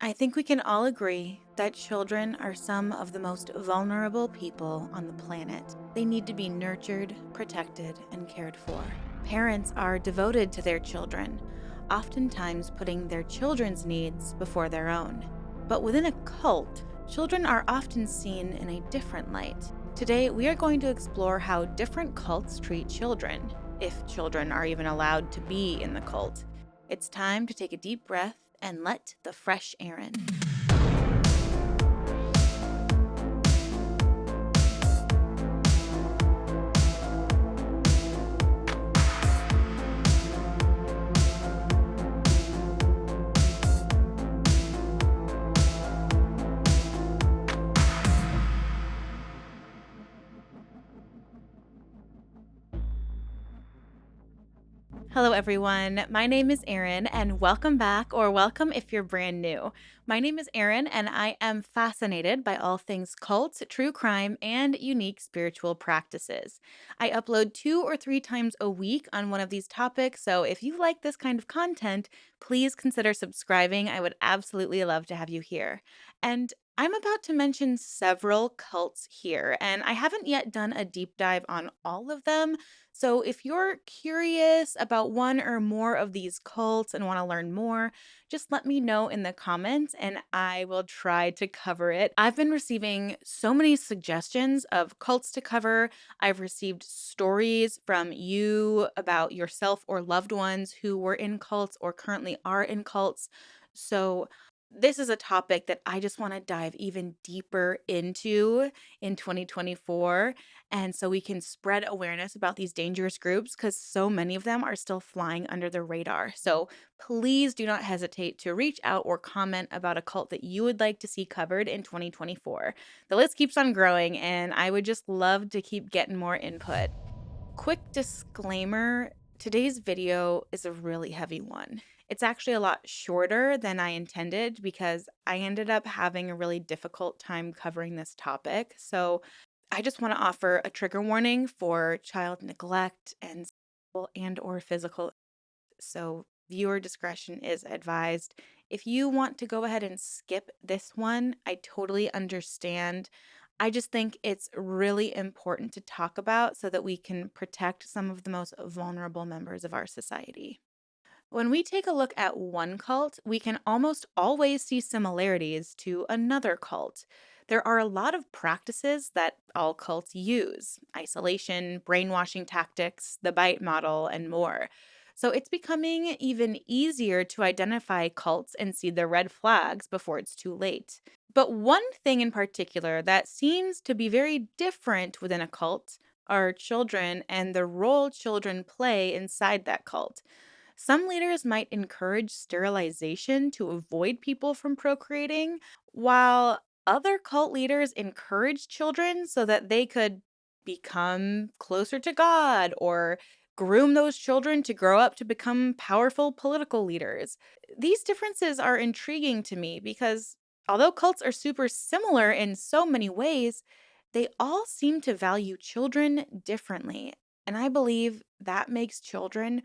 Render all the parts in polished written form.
I think we can all agree that children are some of the most vulnerable people on the planet. They need to be nurtured, protected, and cared for. Parents are devoted to their children, oftentimes putting their children's needs before their own. But within a cult, children are often seen in a different light. Today, we are going to explore how different cults treat children, if children are even allowed to be in the cult. It's time to take a deep breath and let the fresh Erin. Hello, everyone. My name is Erin, and welcome back, or welcome if you're brand new. My name is Erin, and I am fascinated by all things cults, true crime, and unique spiritual practices. I upload 2 or 3 times a week on one of these topics, so if you like this kind of content, please consider subscribing. I would absolutely love to have you here. And I'm about to mention several cults here, and I haven't yet done a deep dive on all of them. So, if you're curious about one or more of these cults and want to learn more, just let me know in the comments and I will try to cover it. I've been receiving so many suggestions of cults to cover. I've received stories from you about yourself or loved ones who were in cults or currently are in cults. So, this is a topic that I just want to dive even deeper into in 2024. And so we can spread awareness about these dangerous groups because so many of them are still flying under the radar. So please do not hesitate to reach out or comment about a cult that you would like to see covered in 2024. The list keeps on growing, and I would just love to keep getting more input. Quick disclaimer, today's video is a really heavy one. It's actually a lot shorter than I intended because I ended up having a really difficult time covering this topic. So I just want to offer a trigger warning for child neglect and sexual and or physical. So viewer discretion is advised. If you want to go ahead and skip this one, I totally understand. I just think it's really important to talk about so that we can protect some of the most vulnerable members of our society. When we take a look at one cult, we can almost always see similarities to another cult. There are a lot of practices that all cults use: isolation, brainwashing tactics, the bite model, and more. So it's becoming even easier to identify cults and see the red flags before it's too late. But one thing in particular that seems to be very different within a cult are children and the role children play inside that cult. Some leaders might encourage sterilization to avoid people from procreating, while other cult leaders encourage children so that they could become closer to God or groom those children to grow up to become powerful political leaders. These differences are intriguing to me because although cults are super similar in so many ways, they all seem to value children differently. And I believe that makes children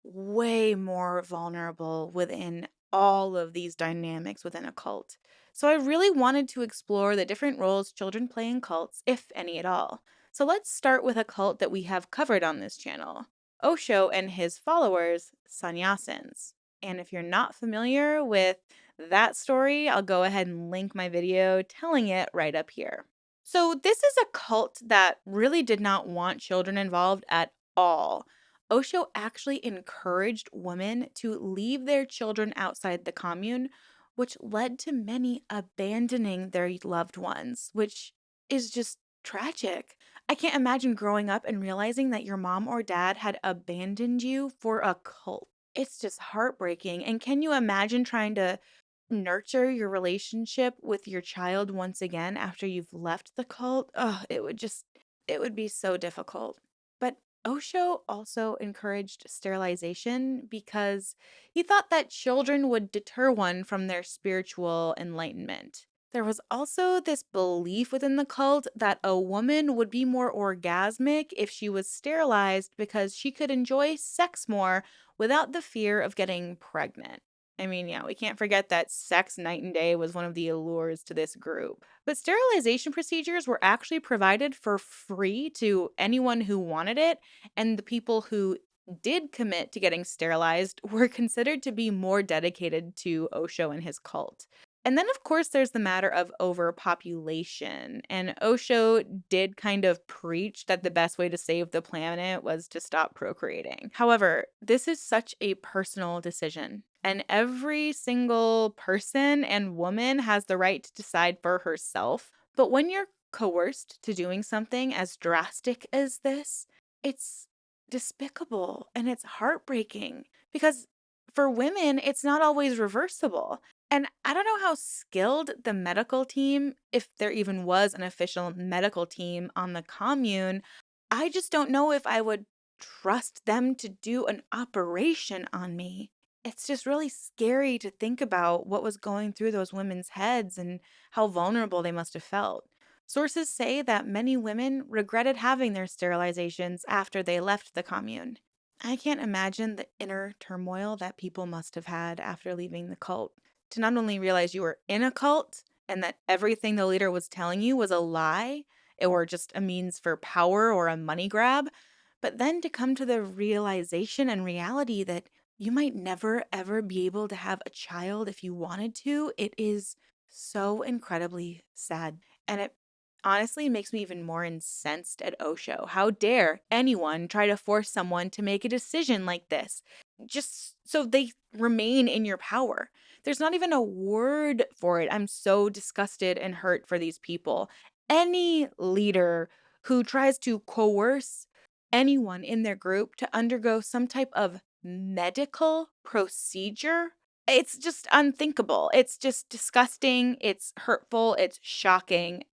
way more vulnerable within all of these dynamics within a cult. So I really wanted to explore the different roles children play in cults, if any at all. So let's start with a cult that we have covered on this channel: Osho and his followers, sannyasins. And if you're not familiar with that story, I'll go ahead and link my video telling it right up here. So, this is a cult that really did not want children involved at all. Osho actually encouraged women to leave their children outside the commune, which led to many abandoning their loved ones, which is just tragic. I can't imagine growing up and realizing that your mom or dad had abandoned you for a cult. It's just heartbreaking. And can you imagine trying to nurture your relationship with your child once again after you've left the cult? Oh, it would be so difficult. But Osho also encouraged sterilization because he thought that children would deter one from their spiritual enlightenment. There was also this belief within the cult that a woman would be more orgasmic if she was sterilized because she could enjoy sex more without the fear of getting pregnant. I mean, yeah, we can't forget that sex night and day was one of the allures to this group. But sterilization procedures were actually provided for free to anyone who wanted it, and the people who did commit to getting sterilized were considered to be more dedicated to Osho and his cult. And then, of course, there's the matter of overpopulation. And Osho did kind of preach that the best way to save the planet was to stop procreating. However, this is such a personal decision. And every single person and woman has the right to decide for herself. But when you're coerced to doing something as drastic as this, it's despicable and it's heartbreaking because for women, it's not always reversible. And I don't know how skilled the medical team, if there even was an official medical team on the commune, I just don't know if I would trust them to do an operation on me. It's just really scary to think about what was going through those women's heads and how vulnerable they must have felt. Sources say that many women regretted having their sterilizations after they left the commune. I can't imagine the inner turmoil that people must have had after leaving the cult. To not only realize you were in a cult and that everything the leader was telling you was a lie or just a means for power or a money grab, but then to come to the realization and reality that you might never ever be able to have a child if you wanted to, it is so incredibly sad. And it honestly makes me even more incensed at Osho. How dare anyone try to force someone to make a decision like this just so they remain in your power? There's not even a word for it. I'm so disgusted and hurt for these people. Any leader who tries to coerce anyone in their group to undergo some type of medical procedure, it's just unthinkable. It's just disgusting, it's hurtful, it's shocking.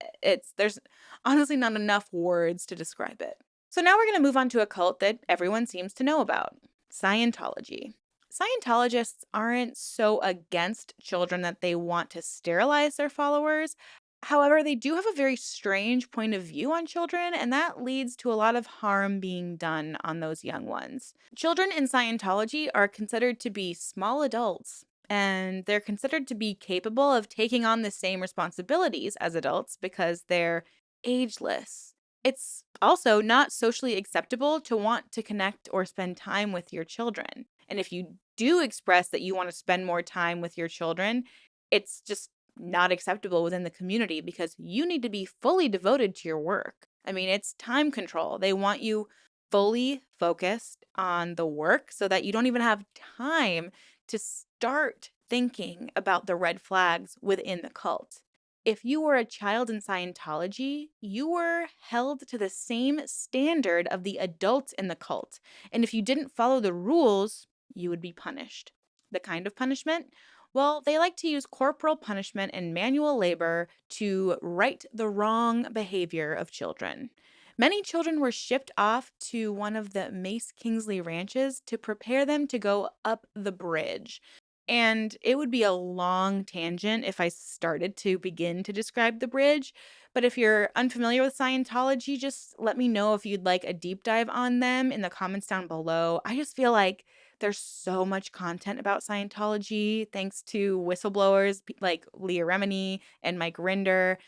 There's honestly not enough words to describe it. So now we're going to move on to a cult that everyone seems to know about, Scientology. Scientologists aren't so against children that they want to sterilize their followers. However, they do have a very strange point of view on children, and that leads to a lot of harm being done on those young ones. Children in Scientology are considered to be small adults, and they're considered to be capable of taking on the same responsibilities as adults because they're ageless. It's also not socially acceptable to want to connect or spend time with your children. And if you do express that you want to spend more time with your children, it's just not acceptable within the community because you need to be fully devoted to your work. I mean, it's time control. They want you fully focused on the work so that you don't even have time to start thinking about the red flags within the cult. If you were a child in Scientology, you were held to the same standard of the adults in the cult. And if you didn't follow the rules, you would be punished. The kind of punishment? Well, they like to use corporal punishment and manual labor to right the wrong behavior of children. Many children were shipped off to one of the Mace Kingsley ranches to prepare them to go up the bridge. And it would be a long tangent if I started to begin to describe the bridge. But if you're unfamiliar with Scientology, just let me know if you'd like a deep dive on them in the comments down below. I just feel like there's so much content about Scientology thanks to whistleblowers like Leah Remini and Mike Rinder.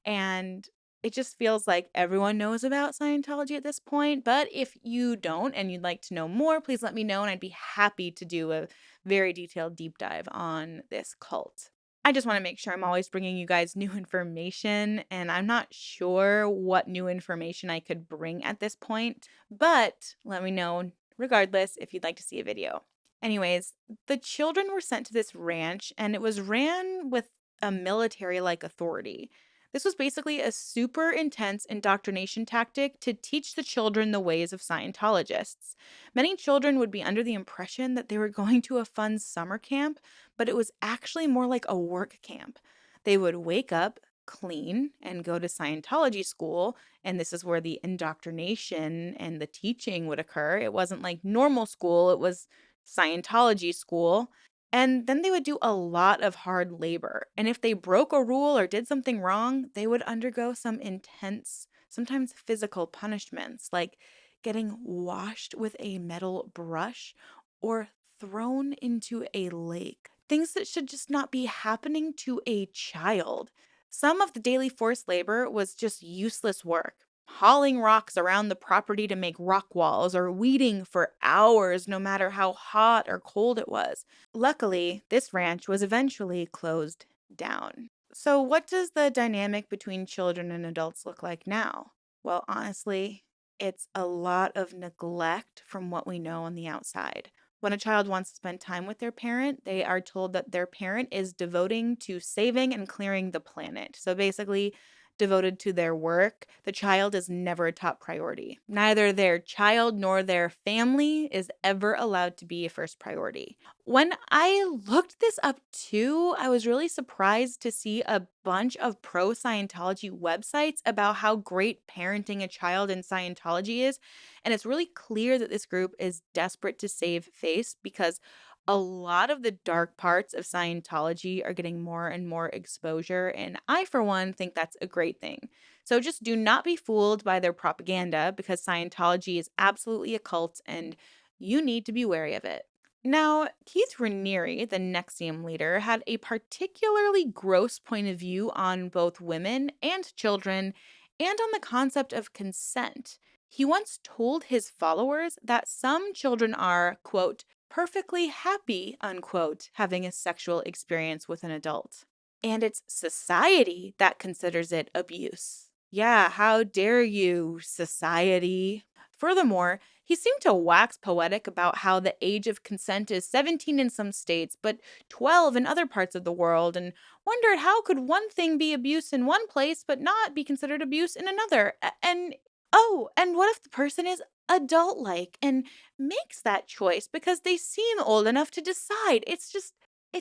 And it just feels like everyone knows about Scientology at this point. But if you don't and you'd like to know more, please let me know and I'd be happy to do a very detailed deep dive on this cult. I just want to make sure I'm always bringing you guys new information, and I'm not sure what new information I could bring at this point, but let me know regardless if you'd like to see a video. Anyways, the children were sent to this ranch, and it was ran with a military like authority. This was basically a super intense indoctrination tactic to teach the children the ways of Scientologists. Many children would be under the impression that they were going to a fun summer camp, but it was actually more like a work camp. They would wake up, clean, and go to Scientology school, and this is where the indoctrination and the teaching would occur. It wasn't like normal school, it was Scientology school. And then they would do a lot of hard labor. And if they broke a rule or did something wrong, they would undergo some intense, sometimes physical punishments, like getting washed with a metal brush or thrown into a lake things that should just not be happening to a child. Some of the daily forced labor was just useless work, hauling rocks around the property to make rock walls or weeding for hours, no matter how hot or cold it was. Luckily, this ranch was eventually closed down. So, what does the dynamic between children and adults look like now? Well, honestly, it's a lot of neglect from what we know on the outside. When a child wants to spend time with their parent, they are told that their parent is devoting to saving and clearing the planet. So basically, devoted to their work, the child is never a top priority. Neither their child nor their family is ever allowed to be a first priority. When I looked this up too, I was really surprised to see a bunch of pro Scientology websites about how great parenting a child in Scientology is. And it's really clear that this group is desperate to save face because a lot of the dark parts of Scientology are getting more and more exposure. And I, for one, think that's a great thing. So just do not be fooled by their propaganda because Scientology is absolutely a cult and you need to be wary of it. Now, Keith Raniere, the NXIVM leader, had a particularly gross point of view on both women and children and on the concept of consent. He once told his followers that some children are, quote, perfectly happy, unquote, having a sexual experience with an adult. And it's society that considers it abuse. Yeah, how dare you, society? Furthermore, he seemed to wax poetic about how the age of consent is 17 in some states, but 12 in other parts of the world, and wondered how could one thing be abuse in one place but not be considered abuse in another? And oh, and what if the person is adult like and makes that choice because they seem old enough to decide? It's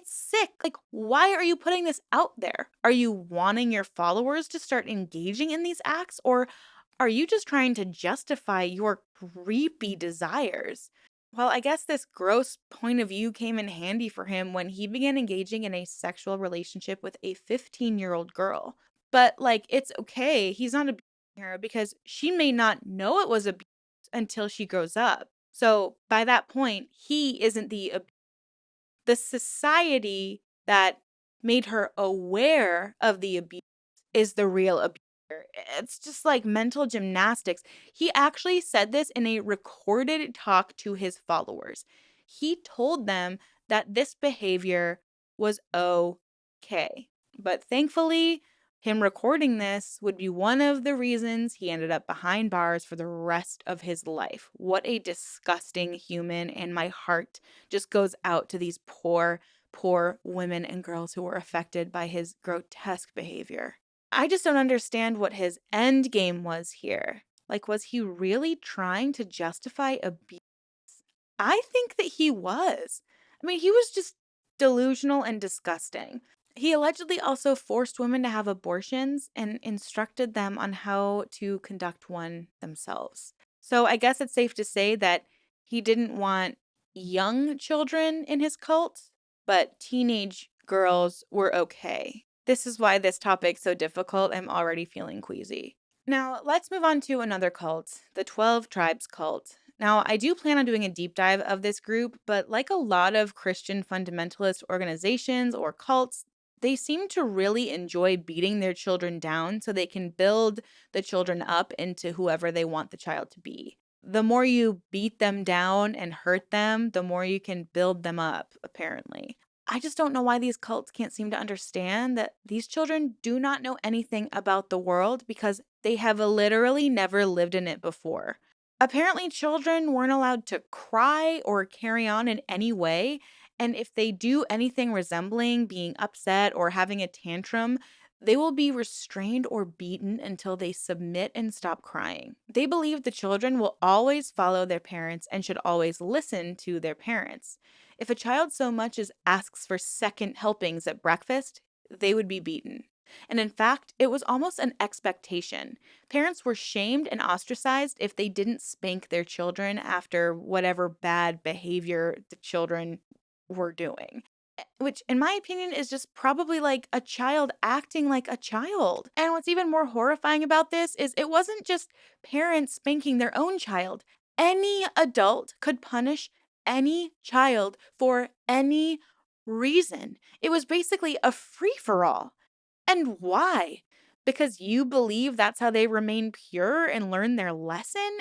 sick. Like, why are you putting this out there? Are you wanting your followers to start engaging in these acts, or are you just trying to justify your creepy desires? Well, I guess this gross point of view came in handy for him when he began engaging in a sexual relationship with a 15-year-old girl. But, like, it's okay. He's not abusing her because she may not know it was abuse until she grows up. So, by that point, he isn't the society that made her aware of the abuse is the real abuser. It's just like mental gymnastics. He actually said this in a recorded talk to his followers. He told them that this behavior was okay. But thankfully, him recording this would be one of the reasons he ended up behind bars for the rest of his life. What a disgusting human, and my heart just goes out to these poor women and girls who were affected by his grotesque behavior. I just don't understand what his end game was here. Like, was he really trying to justify abuse? I think that he was. I mean, he was just delusional and disgusting. He allegedly also forced women to have abortions and instructed them on how to conduct one themselves. So I guess it's safe to say that he didn't want young children in his cult, but teenage girls were okay. This is why this topic's so difficult. I'm already feeling queasy. Now, let's move on to another cult, the 12 Tribes cult. Now, I do plan on doing a deep dive of this group, but like a lot of Christian fundamentalist organizations or cults, they seem to really enjoy beating their children down so they can build the children up into whoever they want the child to be. The more you beat them down and hurt them, the more you can build them up, apparently. I just don't know why these cults can't seem to understand that these children do not know anything about the world because they have literally never lived in it before. Apparently, children weren't allowed to cry or carry on in any way, and if they do anything resembling being upset or having a tantrum, they will be restrained or beaten until they submit and stop crying. They believe the children will always follow their parents and should always listen to their parents. If a child so much as asks for second helpings at breakfast, they would be beaten. And in fact, it was almost an expectation. Parents were shamed and ostracized if they didn't spank their children after whatever bad behavior the children were doing. Which, in my opinion, is just probably like a child acting like a child. And what's even more horrifying about this is it wasn't just parents spanking their own child. Any adult could punish any child for any reason. It was basically a free for all. And why? Because you believe that's how they remain pure and learn their lesson?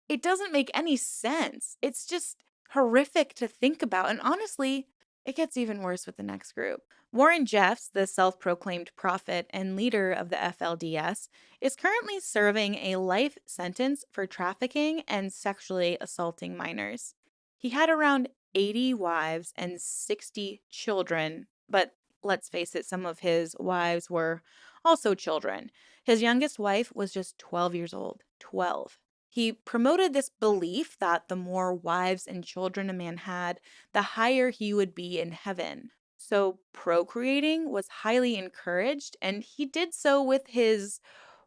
It doesn't make any sense. It's just horrific to think about. And honestly, it gets even worse with the next group. Warren Jeffs, the self proclaimed prophet and leader of the FLDS, is currently serving a life sentence for trafficking and sexually assaulting minors. He had around 80 wives and 60 children, but let's face it, some of his wives were also children. His youngest wife was just 12 years old. 12. He promoted this belief that the more wives and children a man had, the higher he would be in heaven. So procreating was highly encouraged, and he did so with his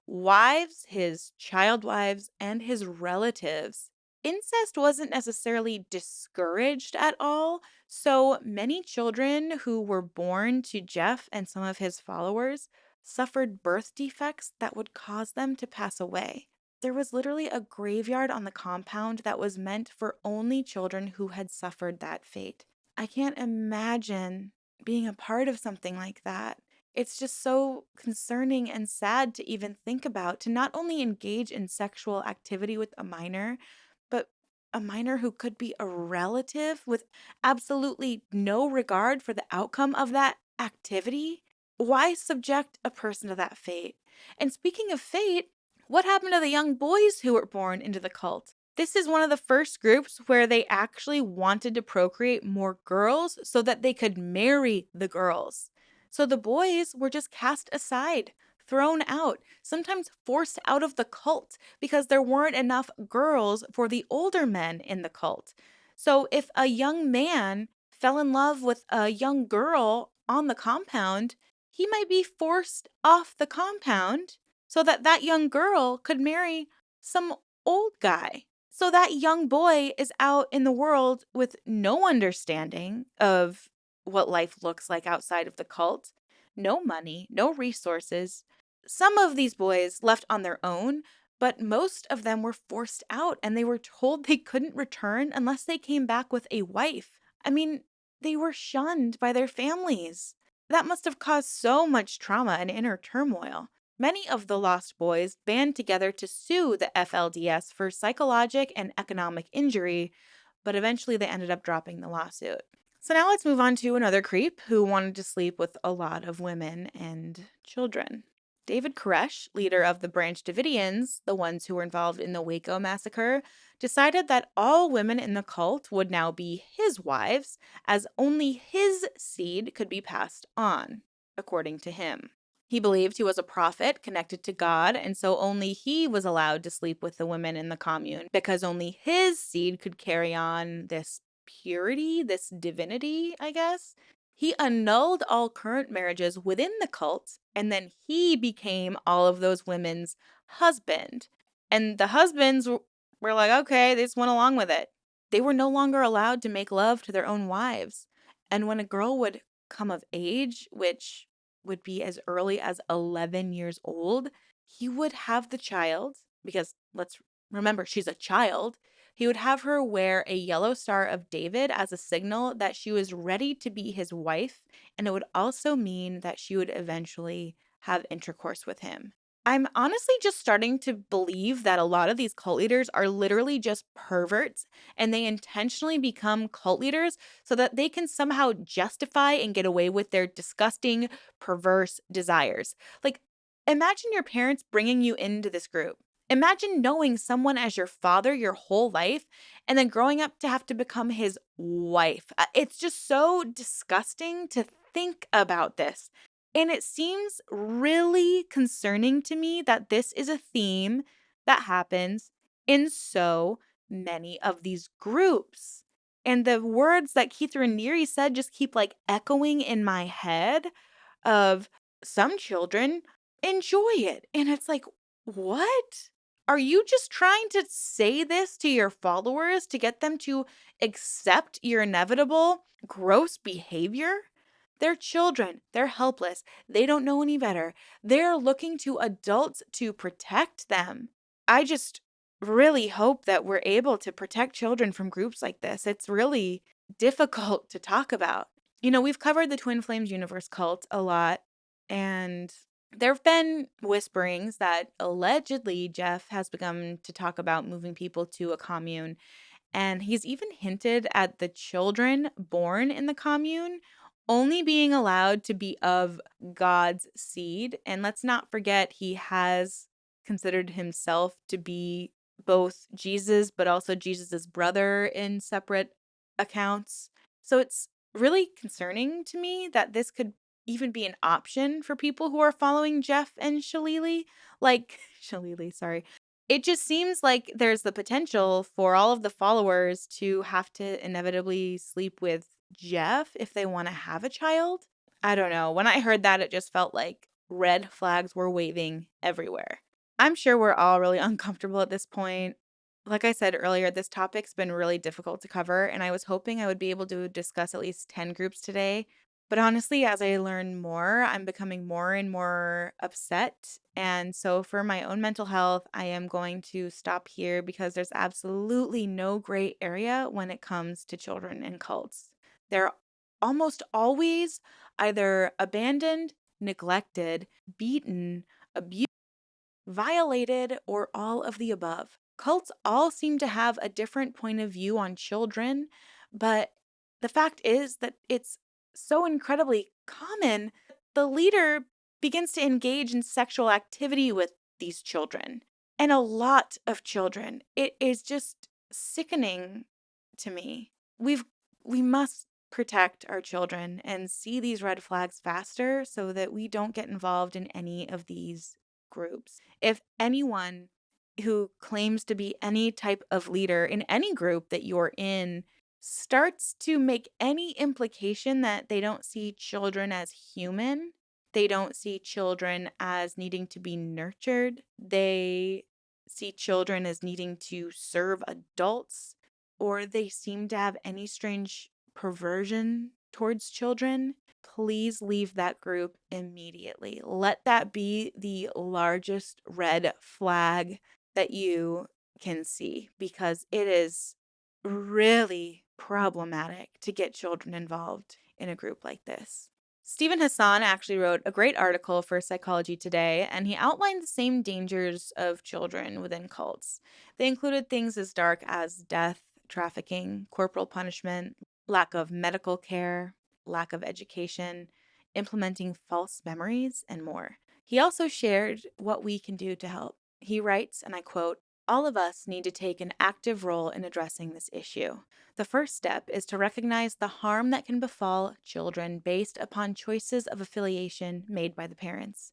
wives, his child wives, and his relatives. Incest wasn't necessarily discouraged at all, so many children who were born to Jeff and some of his followers suffered birth defects that would cause them to pass away. There was literally a graveyard on the compound that was meant for only children who had suffered that fate. I can't imagine being a part of something like that. It's just so concerning and sad to even think about, to not only engage in sexual activity with a minor, but a minor who could be a relative with absolutely no regard for the outcome of that activity. Why subject a person to that fate? And speaking of fate, what happened to the young boys who were born into the cult? This is one of the first groups where they actually wanted to procreate more girls so that they could marry the girls. So the boys were just cast aside, thrown out, sometimes forced out of the cult because there weren't enough girls for the older men in the cult. So if a young man fell in love with a young girl on the compound, he might be forced off the compound so that that young girl could marry some old guy. So that young boy is out in the world with no understanding of what life looks like outside of the cult, no money, no resources. Some of these boys left on their own, but most of them were forced out and they were told they couldn't return unless they came back with a wife. I mean, they were shunned by their families. That must have caused so much trauma and inner turmoil. Many of the Lost Boys band together to sue the FLDS for psychologic and economic injury, but eventually they ended up dropping the lawsuit. So now let's move on to another creep who wanted to sleep with a lot of women and children. David Koresh, leader of the branch Davidians, the ones who were involved in the Waco massacre, decided that all women in the cult would now be his wives, as only his seed could be passed on, according to him. He believed he was a prophet connected to God, and so only he was allowed to sleep with the women in the commune because only his seed could carry on this purity, this divinity, I guess. He annulled all current marriages within the cult, and then he became all of those women's husband. And the husbands were like, okay, they just went along with it. They were no longer allowed to make love to their own wives. And when a girl would come of age, which would be as early as 11 years old, he would have the child, because let's remember, she's a child. He would have her wear a yellow Star of David as a signal that she was ready to be his wife, and it would also mean that she would eventually have intercourse with him. I'm honestly just starting to believe that a lot of these cult leaders are literally just perverts and they intentionally become cult leaders so that they can somehow justify and get away with their disgusting, perverse desires. Like, imagine your parents bringing you into this group. Imagine knowing someone as your father your whole life and then growing up to have to become his wife. It's just so disgusting to think about this. And it seems really concerning to me that this is a theme that happens in so many of these groups. And the words that Keith Raniere said just keep like echoing in my head of some children enjoy it. And it's like, what? Are you just trying to say this to your followers to get them to accept your inevitable gross behavior? They're children. They're helpless. They don't know any better. They're looking to adults to protect them. I just really hope that we're able to protect children from groups like this. It's really difficult to talk about. We've covered the Twin Flames universe cult a lot, and there have been whisperings that allegedly Jeff has begun to talk about moving people to a commune. And he's even hinted at the children born in the commune only being allowed to be of God's seed. And let's not forget, he has considered himself to be both Jesus, but also Jesus's brother in separate accounts. So it's really concerning to me that this could even be an option for people who are following Jeff and Shalili. Like, Shalili, sorry. It just seems like there's the potential for all of the followers to have to inevitably sleep with Jeff if they want to have a child. I don't know. When I heard that, it just felt like red flags were waving everywhere. I'm sure we're all really uncomfortable at this point. Like I said earlier, this topic's been really difficult to cover, and I was hoping I would be able to discuss at least 10 groups today. But honestly, as I learn more, I'm becoming more and more upset. And so, for my own mental health, I am going to stop here because there's absolutely no gray area when it comes to children and cults. They're almost always either abandoned, neglected, beaten, abused, violated, or all of the above. Cults all seem to have a different point of view on children, but the fact is that it's so incredibly common. The leader begins to engage in sexual activity with these children, and a lot of children. It is just sickening to me. We must protect our children and see these red flags faster so that we don't get involved in any of these groups. If anyone who claims to be any type of leader in any group that you're in starts to make any implication that they don't see children as human, they don't see children as needing to be nurtured, they see children as needing to serve adults, or they seem to have any strange perversion towards children, please leave that group immediately. Let that be the largest red flag that you can see, because it is really problematic to get children involved in a group like this. Stephen Hassan actually wrote a great article for Psychology Today, and he outlined the same dangers of children within cults. They included things as dark as death, trafficking, corporal punishment, lack of medical care, lack of education, implementing false memories, and more. He also shared what we can do to help. He writes, and I quote, "All of us need to take an active role in addressing this issue. The first step is to recognize the harm that can befall children based upon choices of affiliation made by the parents.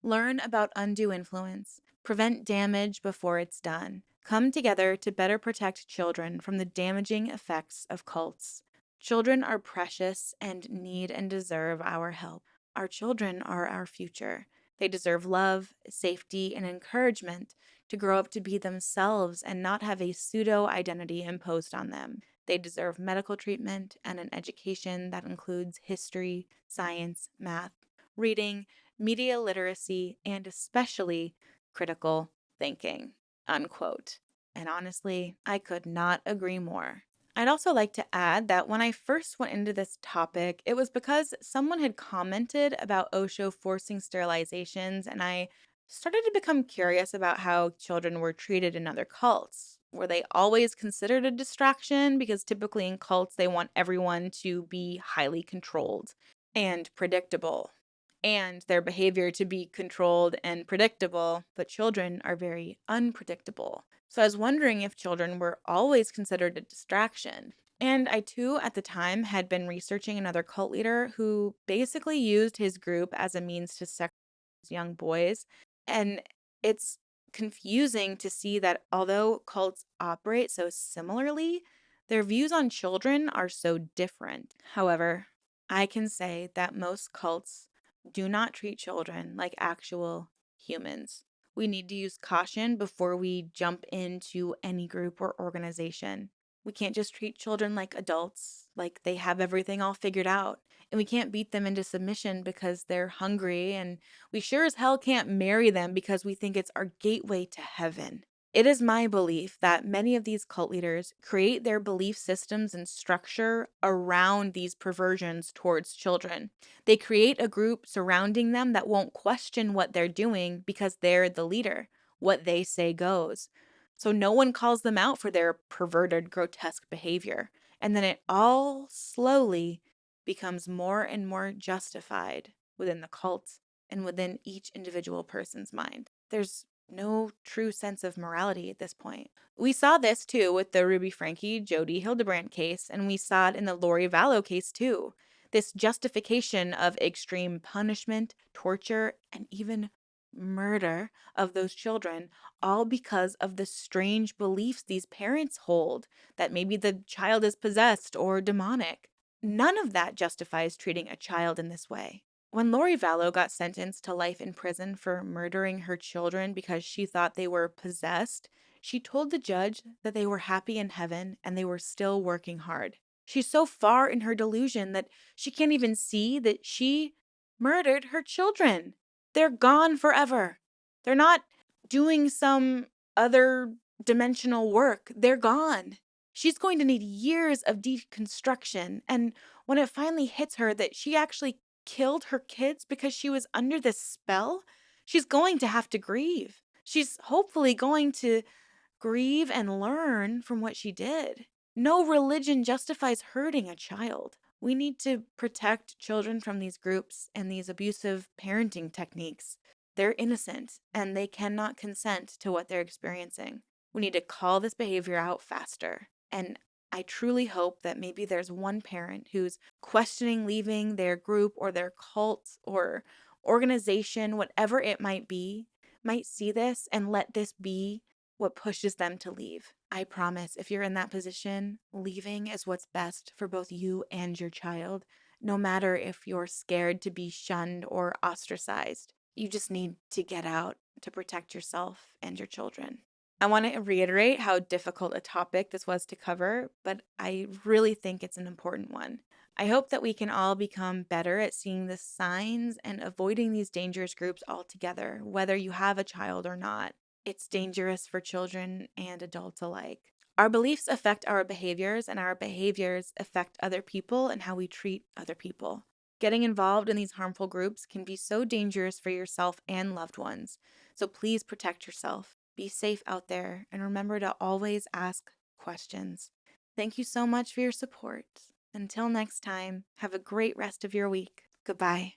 Learn about undue influence, prevent damage before it's done, come together to better protect children from the damaging effects of cults. Children are precious and need and deserve our help. Our children are our future. They deserve love, safety, and encouragement to grow up to be themselves and not have a pseudo identity imposed on them. They deserve medical treatment and an education that includes history, science, math, reading, media literacy, and especially critical thinking." Unquote. And honestly, I could not agree more. I'd also like to add that when I first went into this topic, it was because someone had commented about Osho forcing sterilizations, and I started to become curious about how children were treated in other cults. Were they always considered a distraction? Because typically in cults, they want everyone to be highly controlled and predictable, and their behavior to be controlled and predictable, but children are very unpredictable. So I was wondering if children were always considered a distraction. And I too, at the time, had been researching another cult leader who basically used his group as a means to sex young boys. And it's confusing to see that although cults operate so similarly, their views on children are so different. However, I can say that most cults do not treat children like actual humans. We need to use caution before we jump into any group or organization. We can't just treat children like adults, like they have everything all figured out. And we can't beat them into submission because they're hungry. And we sure as hell can't marry them because we think it's our gateway to heaven. It is my belief that many of these cult leaders create their belief systems and structure around these perversions towards children. They create a group surrounding them that won't question what they're doing because they're the leader. What they say goes. So no one calls them out for their perverted, grotesque behavior. And then it all slowly becomes more and more justified within the cult and within each individual person's mind. There's no true sense of morality at this point. We saw this too with the Ruby Franke, Jody Hildebrandt case, and we saw it in the Lori Vallow case too. This justification of extreme punishment, torture, and even murder of those children, all because of the strange beliefs these parents hold that maybe the child is possessed or demonic. None of that justifies treating a child in this way. When Lori Vallow got sentenced to life in prison for murdering her children because she thought they were possessed, she told the judge that they were happy in heaven and they were still working hard. She's so far in her delusion that she can't even see that she murdered her children. They're gone forever. They're not doing some other dimensional work. They're gone. She's going to need years of deconstruction. And when it finally hits her that she actually killed her kids because she was under this spell, she's going to have to grieve. She's hopefully going to grieve and learn from what she did. No religion justifies hurting a child. We need to protect children from these groups and these abusive parenting techniques. They're innocent and they cannot consent to what they're experiencing. We need to call this behavior out faster. And I truly hope that maybe there's one parent who's questioning leaving their group or their cult or organization, whatever it might see this and let this be what pushes them to leave. I promise, if you're in that position, leaving is what's best for both you and your child, no matter if you're scared to be shunned or ostracized. You just need to get out to protect yourself and your children. I want to reiterate how difficult a topic this was to cover, but I really think it's an important one. I hope that we can all become better at seeing the signs and avoiding these dangerous groups altogether, whether you have a child or not. It's dangerous for children and adults alike. Our beliefs affect our behaviors, and our behaviors affect other people and how we treat other people. Getting involved in these harmful groups can be so dangerous for yourself and loved ones. So please protect yourself. Be safe out there, and remember to always ask questions. Thank you so much for your support. Until next time, have a great rest of your week. Goodbye.